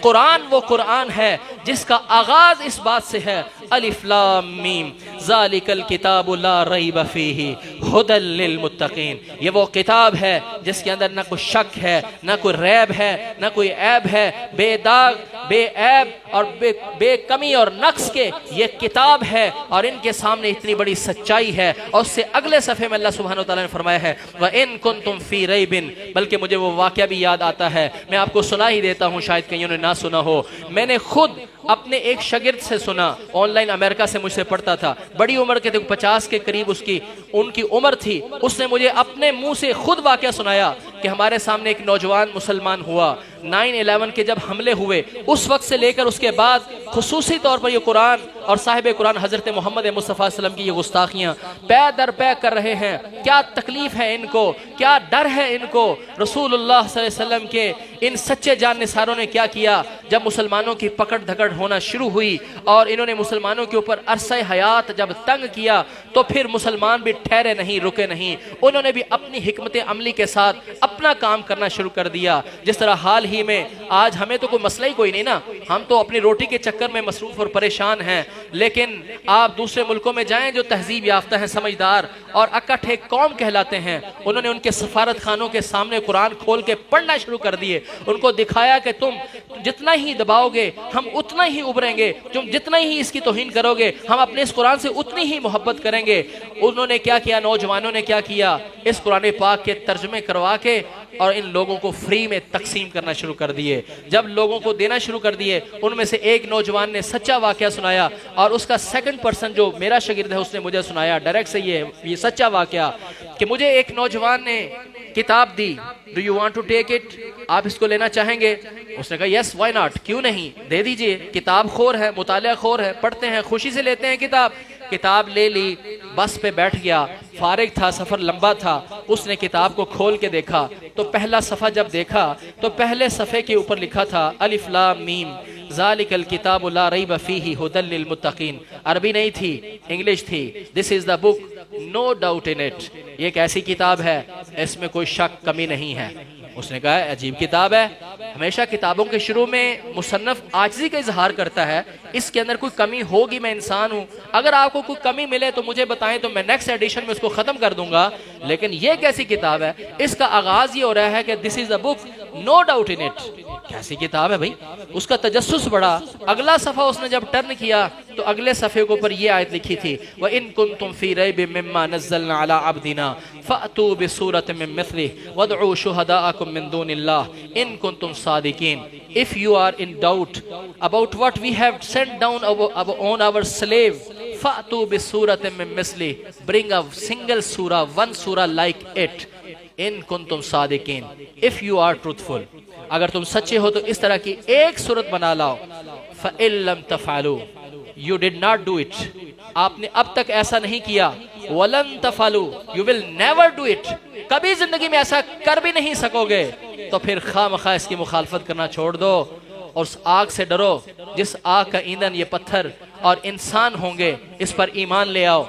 قرآن وہ قرآن ہے جس کا آغاز اس بات سے ہے الف لام میم ذالک الکتاب لا ریب فیہ ھدی للمتقین، یہ وہ کتاب ہے جس کے اندر نہ کوئی شک ہے، نہ کوئی ریب ہے، نہ کوئی عیب ہے، بے داغ، بے عیب اور بے کمی اور نقص کے یہ کتاب ہے، اور ان کے سامنے اتنی بڑی سچائی ہے۔ اور اس سے اگلے صفحے میں اللہ سبحانہ وتعالی نے فرمایا ہے وَإِن كُنتُمْ فِي رَيْبٍ، بلکہ مجھے وہ واقعہ بھی یاد آتا ہے، میں آپ کو سنا ہی دیتا ہوں، شاید کئیوں نے نہ سنا ہو۔ میں نے خود اپنے ایک شاگرد سے سنا، آن لائن امریکہ سے مجھ سے پڑھتا تھا، بڑی عمر کے تھے، 50 کے قریب ان کی عمر تھی۔ اس نے مجھے اپنے منہ سے خود واقعہ سنایا کہ ہمارے سامنے ایک نوجوان مسلمان ہوا، 9/11 کے جب حملے ہوئے اس وقت سے لے کر اس کے بعد خصوصی طور پر یہ قرآن اور صاحب قرآن حضرت محمد مصطفیٰ صلی اللہ علیہ وسلم کی یہ گستاخیاں پے در پے کر رہے ہیں۔ کیا تکلیف ہے ان کو، کیا ڈر ہے ان کو۔ رسول اللہ صلی اللہ علیہ وسلم کے ان سچے جان نثاروں نے کیا کیا جب مسلمانوں کی پکڑ دھکڑ ہونا شروع ہوئی اور انہوں نے مسلمانوں کے اوپر عرصہ حیات جب تنگ کیا تو پھر مسلمان بھی ٹھہرے نہیں، رکے نہیں، انہوں نے بھی اپنی حکمت عملی کے ساتھ اپنا کام کرنا شروع کر دیا۔ جس طرح حال ہی میں آج ہمیں تو کوئی مسئلہ ہی کوئی نہیں نا، ہم تو اپنی روٹی کے چکر میں مصروف اور پریشان ہیں، لیکن آپ دوسرے ملکوں میں جائیں جو تہذیب یافتہ ہیں، سمجھدار اور اکٹھ ایک قوم کہلاتے ہیں، انہوں نے ان کے سفارت خانوں کے سامنے قرآن کھول کے پڑھنا شروع کر دیے، ان کو دکھایا کہ تم جتنا ہی دباؤ گے ہم اتنا ہی ابھریں گے، تم جتنا ہی اس کی توہین کرو گے ہم اپنے اس قرآن سے اتنی ہی محبت کریں گے۔ انہوں نے کیا کیا، نوجوانوں نے کیا کیا، اس قرآن پاک کے ترجمے کروا کے اور ان لوگوں کو فری میں تقسیم کرنا شروع کر دیے۔ جب لوگوں کو دینا شروع کر دیے، ان میں سے ایک نوجوان نے سچا واقعہ سنایا اور اس کا سیکنڈ پرسن جو میرا شاگرد ہے اس نے مجھے سنایا ڈائریکٹ سے یہ سچا واقعہ کہ مجھے ایک نوجوان نے کتاب دی، do you want to take it, آپ اس کو لینا چاہیں گے؟ اس نے کہا یس وائی ناٹ، کیوں نہیں، دے دیجئے، کتاب خور ہے، مطالعہ خور ہے، پڑھتے ہیں، خوشی سے لیتے ہیں کتاب لے لی، بس پہ بیٹھ گیا، فارغ تھا، سفر لمبا تھا، اس نے کتاب کو کھول کے دیکھا تو پہلا صفحہ جب دیکھا تو پہلے صفحے کے اوپر لکھا تھا الف لام میم ذالک الکتاب لا ریب فیہ ھدی للمتقین، عربی نہیں تھی، انگلش تھی، دس از دا بک نو ڈاؤٹ ان اٹ، یہ ایک ایسی کتاب ہے اس میں کوئی شک کمی نہیں ہے۔ اس نے کہا عجیب کتاب ہے، ہمیشہ کتابوں کے شروع میں مصنف عاجزی کا اظہار کرتا ہے، اس کے اندر کوئی کمی ہوگی، میں انسان ہوں، اگر آپ کو کوئی کمی ملے تو مجھے بتائیں تو میں نیکسٹ ایڈیشن میں اس کو ختم کر دوں گا، لیکن یہ کیسی کتاب ہے، اس کا آغاز یہ ہو رہا ہے کہ دس از اے بک نو ڈاؤٹ ان اٹ، کیسی کتاب ہے بھائی، اس کا تجسس بڑھا۔ اگلا صفحہ اس نے جب ٹرن کیا تو اگلے صفحے کے اوپر یہ آیت لکھی تھی وَإِن كُنتُمْ فِي رَيْبٍ مِّمَّا نَزَّلْنَا عَلَىٰ عَبْدِنَا فَأْتُوا بِسُورَةٍ مِّن مِّثْلِهِ وَادْعُوا شُهَدَاءَكُم مِّن دُونِ اللَّهِ إِن كُنتُمْ صَادِقِينَ۔ If you are in doubt about what we have sent down on our slave, فَأْتُوا بِسُورَةٍ مِّن مِّثْلِهِ، bring a single surah, one surah like it، إِن كُنتُمْ صَادِقِينَ، if you are truthful، اگر تم سچے ہو تو اس طرح کی ایک صورت بنا لاؤ۔ فَإِن لَمْ تَفْعَلُوا، you did not do it، آپ نے اب تک ایسا نہیں کیا، وَلَن تَفْعَلُوا، you will never do it، کبھی زندگی میں ایسا کر بھی نہیں سکو گے، تو پھر خواہ مخواہ اس کی مخالفت کرنا چھوڑ دو اور اس آگ سے ڈرو جس آگ کا ایندھن یہ پتھر اور انسان ہوں گے، اس پر ایمان لے آؤ۔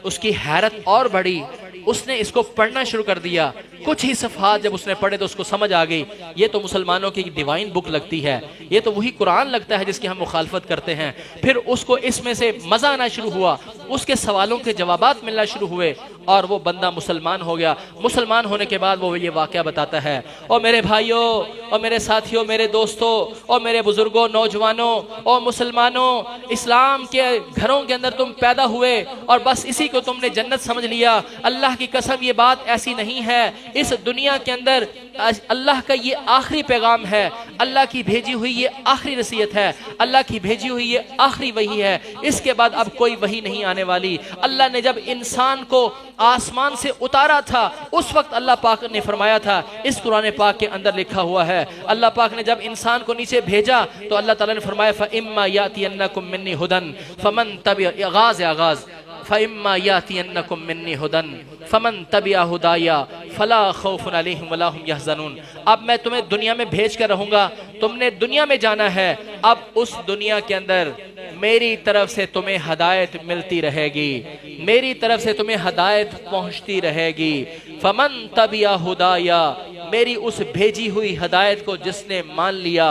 اس کی حیرت اور بڑھی، اس نے اس کو پڑھنا شروع کر دیا، کچھ ہی صفحات جب اس نے پڑھے تو اس کو سمجھ آ گئی یہ تو مسلمانوں کی ڈیوائن بک لگتی ہے، یہ تو وہی قرآن لگتا ہے جس کی ہم مخالفت کرتے ہیں۔ پھر اس کو اس میں سے مزہ آنا شروع ہوا، اس کے سوالوں کے جوابات ملنا شروع ہوئے اور وہ بندہ مسلمان ہو گیا۔ مسلمان ہونے کے بعد وہ یہ واقعہ بتاتا ہے، اور میرے بھائیوں اور میرے ساتھیوں، میرے دوستوں اور میرے بزرگوں، نوجوانوں اور مسلمانوں، اسلام کے گھروں کے اندر تم پیدا ہوئے اور بس اسی کو تم نے جنت سمجھ لیا، اللہ کی قسم یہ بات ایسی نہیں ہے۔ اس دنیا کے اندر اللہ کا یہ آخری پیغام ہے، اللہ کی بھیجی ہوئی یہ آخری نصیحت ہے، اللہ کی بھیجی ہوئی یہ آخری وحی ہے، اس کے بعد اب کوئی وحی نہیں آنے والی۔ اللہ نے جب انسان کو آسمان سے اتارا تھا اس وقت اللہ پاک نے فرمایا تھا، اس قرآن پاک کے اندر لکھا ہوا ہے، اللہ پاک نے جب انسان کو نیچے بھیجا تو اللہ تعالیٰ نے فرمایا فَإِمَّا يَأْتِيَنَّكُم مِّنِّي هُدًى فَمَن تَبِعَ، آغاز فَإِمَّا يَأْتِيَنَّكُم مِّنِّي هُدًى فَمَن تَبِعَ هُدَايَا فَلَا خَوْفٌ عَلَيْهِمْ وَلَا هُمْ يَحْزَنُونَ۔ اب میں تمہیں دنیا میں بھیج کر رہوں گا، تم نے دنیا میں جانا ہے، اب اس دنیا کے اندر میری طرف سے تمہیں ہدایت ملتی رہے گی، میری طرف سے تمہیں ہدایت پہنچتی رہے گی۔ فَمَن تَبِعَ هُدَايَا، میری اس بھیجی ہوئی ہدایت کو جس نے مان لیا،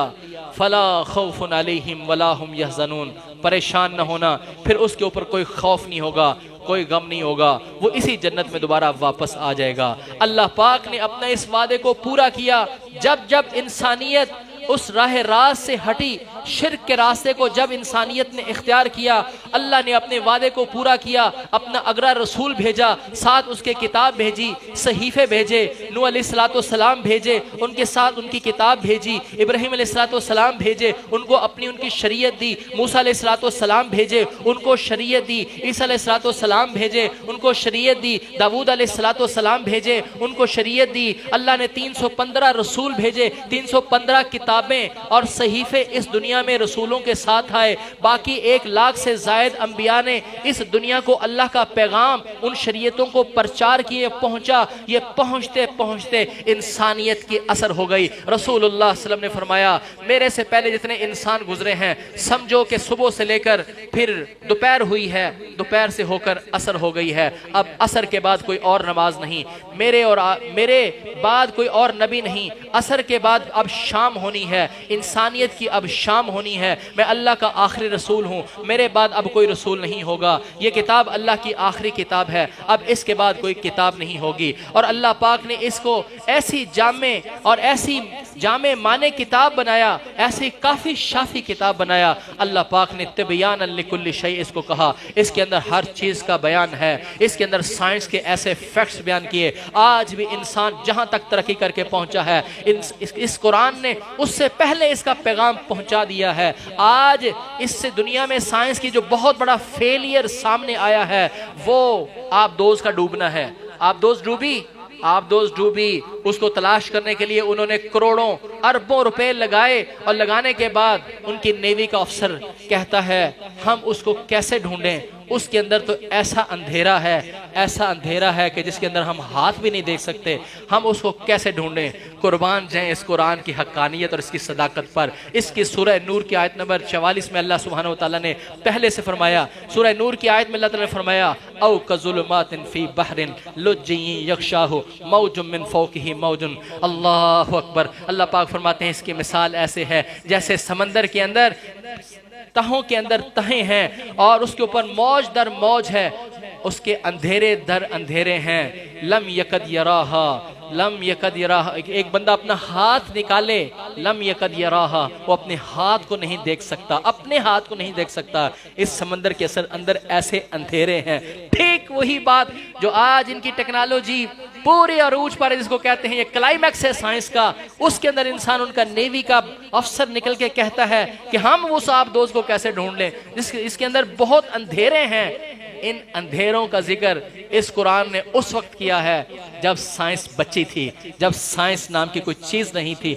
فلا خوف علیہم ولا هم یحزنون، پریشان نہ ہونا، پھر اس کے اوپر کوئی خوف نہیں ہوگا، کوئی غم نہیں ہوگا، وہ اسی جنت میں دوبارہ واپس آ جائے گا۔ اللہ پاک نے اپنا اس وعدے کو پورا کیا جب انسانیت اس راہ راست سے ہٹی، شرک کے راستے کو جب انسانیت نے اختیار کیا، اللہ نے اپنے وعدے کو پورا کیا، اپنا اگرا رسول بھیجا، ساتھ اس کے کتاب بھیجی، صحیفے بھیجے، نوح علیہ السلام بھیجے، ان کے ساتھ ان کی کتاب بھیجی، ابراہیم علیہ السلام بھیجے، ان کو ان کی شریعت دی، موسیٰ علیہ السلام بھیجے، ان کو شریعت دی، عیسیٰ علیہ السلام بھیجے، ان کو شریعت دی، داؤد علیہ السلام بھیجے، ان کو شریعت دی، اللہ نے 315 رسول بھیجے، 315 کتابیں اور صحیفے اس دنیا میں رسولوں کے ساتھ آئے، باقی 1 لاکھ سے زائد انبیاء نے اس دنیا کو اللہ کا پیغام ان شریعتوں کو پرچار کیے، پہنچا، یہ پہنچتے پہنچتے انسانیت کی اثر ہو گئی۔ رسول اللہ صلی اللہ علیہ وسلم نے فرمایا میرے سے پہلے جتنے انسان گزرے ہیں، سمجھو کہ صبح سے لے کر پھر دوپہر ہوئی ہے، دوپہر سے ہو کر عصر ہو گئی ہے، اب عصر کے بعد کوئی اور نماز نہیں، میرے بعد کوئی اور نبی نہیں، عصر کے بعد اب شام ہونی ہے، انسانیت کی اب شام ہونی ہے، میں اللہ کا آخری رسول ہوں، میرے بعد اب کوئی رسول نہیں ہوگا، یہ کتاب اللہ کی آخری کتاب ہے، اب اس کے بعد کوئی کتاب نہیں ہوگی۔ اور اللہ پاک نے اس کو ایسی جامع اور ایسی جامع معنی کتاب بنایا، ایسی کافی شافی کتاب بنایا، اللہ پاک نے تبیانا لکل شیء اس کو کہا، اس کے اندر ہر چیز کا بیان ہے، اس کے اندر سائنس کے ایسے فیکٹس بیان کیے، آج بھی انسان جہاں تک ترقی کر کے پہنچا ہے، اس قرآن نے اس سے پہلے اس کا پیغام پہنچا دیا ہے۔ آج اس سے دنیا میں سائنس کی جو بہت بڑا فیلئر سامنے آیا ہے وہ آبدوز کا ڈوبنا ہے۔ آبدوز ڈوبی، اس کو تلاش کرنے کے لیے انہوں نے کروڑوں اربوں روپے لگائے، اور لگانے کے بعد ان کی نیوی کا افسر کہتا ہے ہم اس کو کیسے ڈھونڈیں، اس کے اندر تو ایسا اندھیرا ہے کہ جس کے اندر ہم ہاتھ بھی نہیں دیکھ سکتے، ہم اس کو کیسے ڈھونڈیں۔ قربان جائیں اس قرآن کی حقانیت اور اس کی صداقت پر۔ اس کی سورہ نور کی آیت نمبر 44 میں اللہ سبحانہ وتعالی نے پہلے سے فرمایا، سورہ نور کی آیت میں اللہ تعالی نے فرمایا او کظلمات فی بحر لجی یغشاہ موج من فوقہ موج۔ اللہ اکبر۔ اللہ پاک فرماتے ہیں اس کی مثال ایسے ہے جیسے سمندر کے اندر تہوں کے اندر تہیں ہیں اور اس کے اوپر موج در موج ہے، اس کے اندھیرے در اندھیرے ہیں، لم یکد یراہا، ایک بندہ اپنا ہاتھ نکالے، لم یکد یراہا، وہ اپنے ہاتھ کو نہیں دیکھ سکتا، اپنے ہاتھ کو نہیں دیکھ سکتا، اس سمندر کے اندر ایسے اندھیرے ہیں۔ ٹھیک وہی بات جو آج ان کی ٹیکنالوجی پورے عروج پر ہے، جس کو کہتے ہیں یہ کلائمیکس ہے سائنس کا، اس کے اندر انسان ان کا نیوی کا افسر نکل کے کہتا ہے کہ ہم اس آبدوز کو کیسے ڈھونڈ لیں، اس کے اندر بہت اندھیرے ہیں۔ ان اندھیروں کا ذکر اس قرآن نے اس وقت کیا ہے جب سائنس بچی تھی، جب سائنس نام کی کوئی چیز نہیں تھی،